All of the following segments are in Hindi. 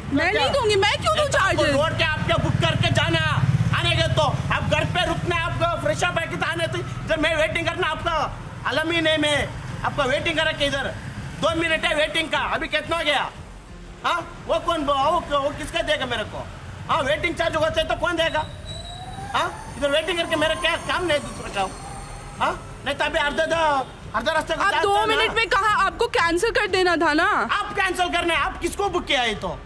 मैं नहीं दूंगी, मैं क्यों दूं चार्जेस? रोड के आपके बुक करके जाना आने के तो आप घर पे रुकना, आपको फ्रेश अप है आने तो इधर मैं वेटिंग करना आपका अलम ही नहीं, मैं आपका वेटिंग करा के इधर 2 मिनट है वेटिंग का, अभी कितना हो गया? हाँ वो कौन वो किसका देगा मेरे को? हाँ वेटिंग चार्ज होता है तो कौन देगा? हाँ इधर वेटिंग करके मेरा क्या काम नहीं दूसरा का? हाँ नहीं तो अभी अर्धा रास्ते का आप 2 मिनट में कहा, आपको कैंसिल कर देना था ना। आप कैंसिल करने, आप किसको बुक किया है? तो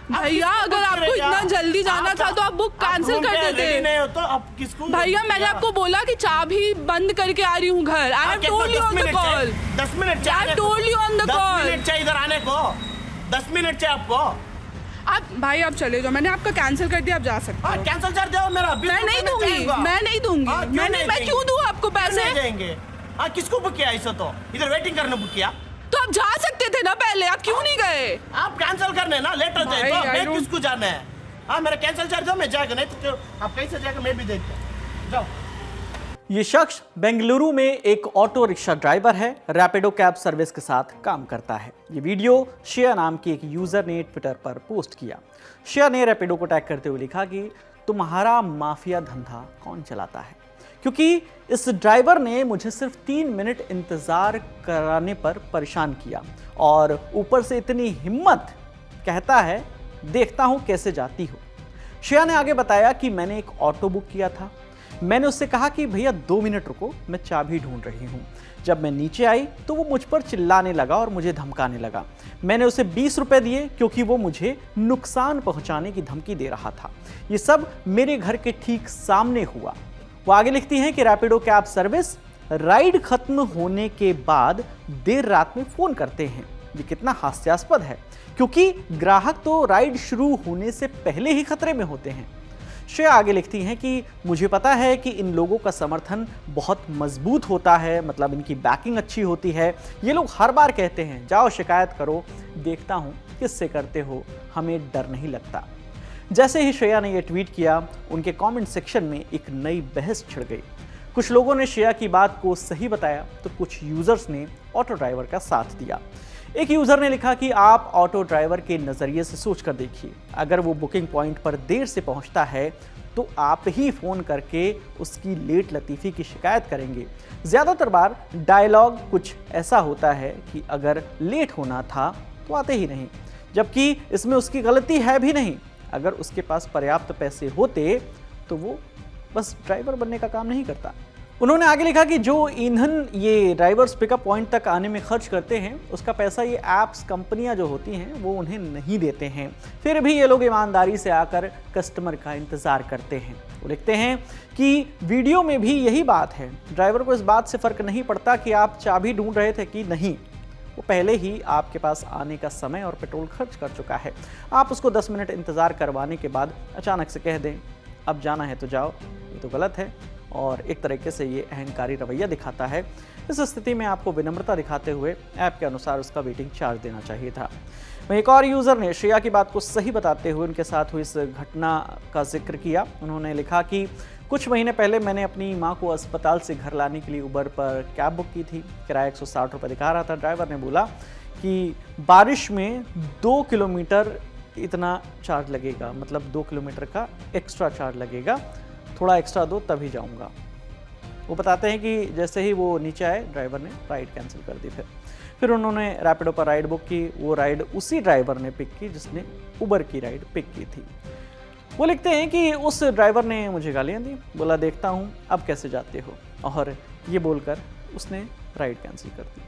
भैया अगर आपको इतना जल्दी जाना था तो आप बुक कैंसिल कर देते। नहीं हो तो आप किसको? भैया मैंने आपको बोला कि चाबी बंद करके आ रही हूँ घर। I have told you on the call. 10 minute I have told you on the call. 10 minute चाहिए इधर आने को, 10 मिनट चाहिए आपको। आप भाई आप चले जाओ, मैंने आपका कैंसिल कर दिया, आप जा सकते हो। कैंसिल कर दो मेरा। मैं नहीं दूंगी, मैं नहीं दूंगी। मैं क्यों दूं आपको पैसे? देंगे। हाँ किसको बुक किया इसे? तो इधर वेटिंग करने बुक किया तो आप जा सकते थे ना पहले, आप क्यों नहीं गए? आप कैंसिल करने ना लेटर दे तो मैं किसको जाना है? हाँ मेरा कैंसिल चार्ज दो, मैं जाएगा, नहीं तो आप कैसे जाएगा मैं भी देखता जाओ। ये शख्स बेंगलुरु में एक ऑटो रिक्शा ड्राइवर है, रैपिडो कैब सर्विस के साथ काम करता है। ये वीडियो शेया नाम की एक यूजर ने ट्विटर पर पोस्ट किया। शेया ने रैपिडो को टैग करते हुए लिखा कि तुम्हारा माफिया धंधा कौन चलाता है, क्योंकि इस ड्राइवर ने मुझे सिर्फ 3 मिनट इंतजार कराने पर परेशान किया और ऊपर से इतनी हिम्मत, कहता है देखता हूं कैसे जाती हो। शेया ने आगे बताया कि मैंने एक ऑटो बुक किया था। मैंने उससे कहा कि भैया 2 मिनट रुको, मैं चाबी ढूंढ रही हूँ। जब मैं नीचे आई तो वो मुझ पर चिल्लाने लगा और मुझे धमकाने लगा। मैंने उसे 20 रुपए दिए क्योंकि वो मुझे नुकसान पहुंचाने की धमकी दे रहा था। ये सब मेरे घर के ठीक सामने हुआ। वो आगे लिखती हैं कि रैपिडो कैब सर्विस राइड खत्म होने के बाद देर रात में फोन करते हैं। ये कितना हास्यास्पद है, क्योंकि ग्राहक तो राइड शुरू होने से पहले ही खतरे में होते हैं। श्रेया आगे लिखती हैं कि मुझे पता है कि इन लोगों का समर्थन बहुत मजबूत होता है, मतलब इनकी बैकिंग अच्छी होती है। ये लोग हर बार कहते हैं जाओ शिकायत करो, देखता हूँ किससे करते हो, हमें डर नहीं लगता। जैसे ही श्रेया ने यह ट्वीट किया, उनके कमेंट सेक्शन में एक नई बहस छिड़ गई। कुछ लोगों ने श्रेया की बात को सही बताया तो कुछ यूजर्स ने ऑटो ड्राइवर का साथ दिया। एक यूजर ने लिखा कि आप ऑटो ड्राइवर के नजरिए से सोचकर देखिए, अगर वो बुकिंग पॉइंट पर देर से पहुंचता है तो आप ही फोन करके उसकी लेट लतीफी की शिकायत करेंगे। ज्यादातर बार डायलॉग कुछ ऐसा होता है कि अगर लेट होना था तो आते ही नहीं, जबकि इसमें उसकी गलती है भी नहीं। अगर उसके पास पर्याप्त पैसे होते तो वो बस ड्राइवर बनने का काम नहीं करता। उन्होंने आगे लिखा कि जो ईंधन ये ड्राइवर्स पिकअप पॉइंट तक आने में खर्च करते हैं, उसका पैसा ये ऐप्स कंपनियां जो होती हैं वो उन्हें नहीं देते हैं। फिर भी ये लोग ईमानदारी से आकर कस्टमर का इंतज़ार करते हैं। वो लिखते हैं कि वीडियो में भी यही बात है, ड्राइवर को इस बात से फ़र्क नहीं पड़ता कि आप चाबी ढूंढ रहे थे कि नहीं, वो पहले ही आपके पास आने का समय और पेट्रोल खर्च कर चुका है। आप उसको 10 मिनट इंतज़ार करवाने के बाद अचानक से कह दें अब जाना है तो जाओ, ये तो गलत है और एक तरीके से ये अहंकारी रवैया दिखाता है। इस स्थिति में आपको विनम्रता दिखाते हुए ऐप के अनुसार उसका वेटिंग चार्ज देना चाहिए था। वहीं एक और यूज़र ने श्रेया की बात को सही बताते हुए उनके साथ हुई इस घटना का जिक्र किया। उन्होंने लिखा कि कुछ महीने पहले मैंने अपनी मां को अस्पताल से घर लाने के लिए उबर पर कैब बुक की थी। किराया 160 रुपये दिखा रहा था। ड्राइवर ने बोला कि बारिश में 2 किलोमीटर इतना चार्ज लगेगा, मतलब 2 किलोमीटर का एक्स्ट्रा चार्ज लगेगा, थोड़ा एक्स्ट्रा दो तभी जाऊंगा। वो बताते हैं कि जैसे ही वो नीचे आए, ड्राइवर ने राइड कैंसिल कर दी। फिर उन्होंने रैपिडो पर राइड बुक की। वो राइड उसी ड्राइवर ने पिक की जिसने उबर की राइड पिक की थी। वो लिखते हैं कि उस ड्राइवर ने मुझे गालियाँ दी, बोला देखता हूँ अब कैसे जाते हो, और ये बोलकर उसने राइड कैंसिल कर दी।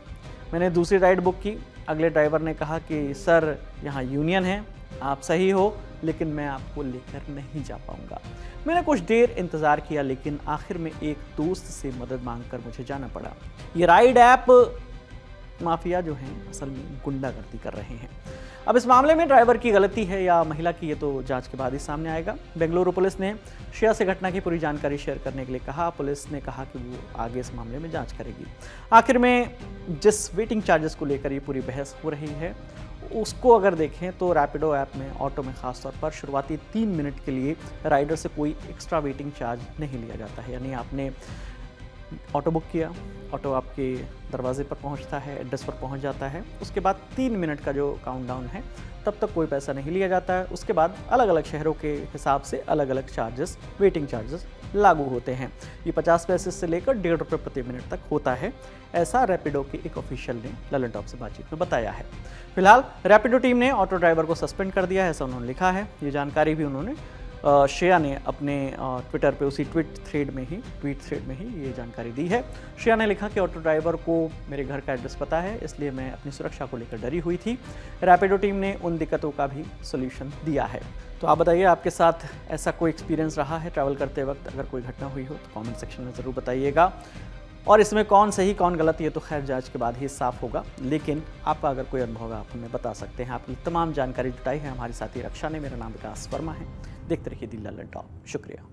मैंने दूसरी राइड बुक की। अगले ड्राइवर ने कहा कि सर यहाँ यूनियन है, आप सही हो लेकिन मैं आपको लेकर नहीं जा पाऊंगा। मैंने कुछ देर इंतज़ार किया लेकिन आखिर में एक दोस्त से मदद मांगकर मुझे जाना पड़ा। ये राइड ऐप माफिया जो हैं असल में गुंडागर्दी कर रहे हैं। अब इस मामले में ड्राइवर की गलती है या महिला की, ये तो जांच के बाद ही सामने आएगा। बेंगलुरु पुलिस ने श्रेया से घटना की पूरी जानकारी शेयर करने के लिए कहा। पुलिस ने कहा कि वो आगे इस मामले में जांच करेगी। आखिर में जिस वेटिंग चार्जेस को लेकर ये पूरी बहस हो रही है उसको अगर देखें तो रैपिडो ऐप में, ऑटो में खासतौर पर शुरुआती 3 मिनट के लिए राइडर से कोई एक्स्ट्रा वेटिंग चार्ज नहीं लिया जाता है। यानी आपने ऑटो बुक किया, ऑटो आपके दरवाजे पर पहुंचता है, एड्रेस पर पहुंच जाता है। उसके बाद 3 मिनट का जो काउंटडाउन है तब तक कोई पैसा नहीं लिया जाता है। उसके बाद अलग अलग शहरों के हिसाब से अलग अलग चार्जेस, वेटिंग चार्जेस लागू होते हैं। ये 50 पैसे से लेकर 1.5 रुपये प्रति मिनट तक होता है, ऐसा रैपिडो के एक ऑफिशियल ने ललन टॉप से बातचीत में बताया है। फिलहाल रैपिडो टीम ने ऑटो ड्राइवर को सस्पेंड कर दिया है, ऐसा उन्होंने लिखा है। ये जानकारी भी उन्होंने श्रेया ने अपने ट्विटर पे उसी ट्वीट थ्रेड में ही ये जानकारी दी है। श्रेया ने लिखा कि ऑटो ड्राइवर को मेरे घर का एड्रेस पता है, इसलिए मैं अपनी सुरक्षा को लेकर डरी हुई थी। रैपिडो टीम ने उन दिक्कतों का भी सोल्यूशन दिया है। तो आप बताइए, आपके साथ ऐसा कोई एक्सपीरियंस रहा है ट्रैवल करते वक्त? अगर कोई घटना हुई हो तो कमेंट सेक्शन में ज़रूर बताइएगा। और इसमें कौन सही कौन गलत, ये तो खैर जांच के बाद ही साफ होगा, लेकिन आपका अगर कोई अनुभव है आप हमें बता सकते हैं। आपकी तमाम जानकारी जुटाई है हमारे साथी रक्षा ने। मेरा नाम विकास वर्मा है। देखते रहिए दी ललन टॉप। शुक्रिया।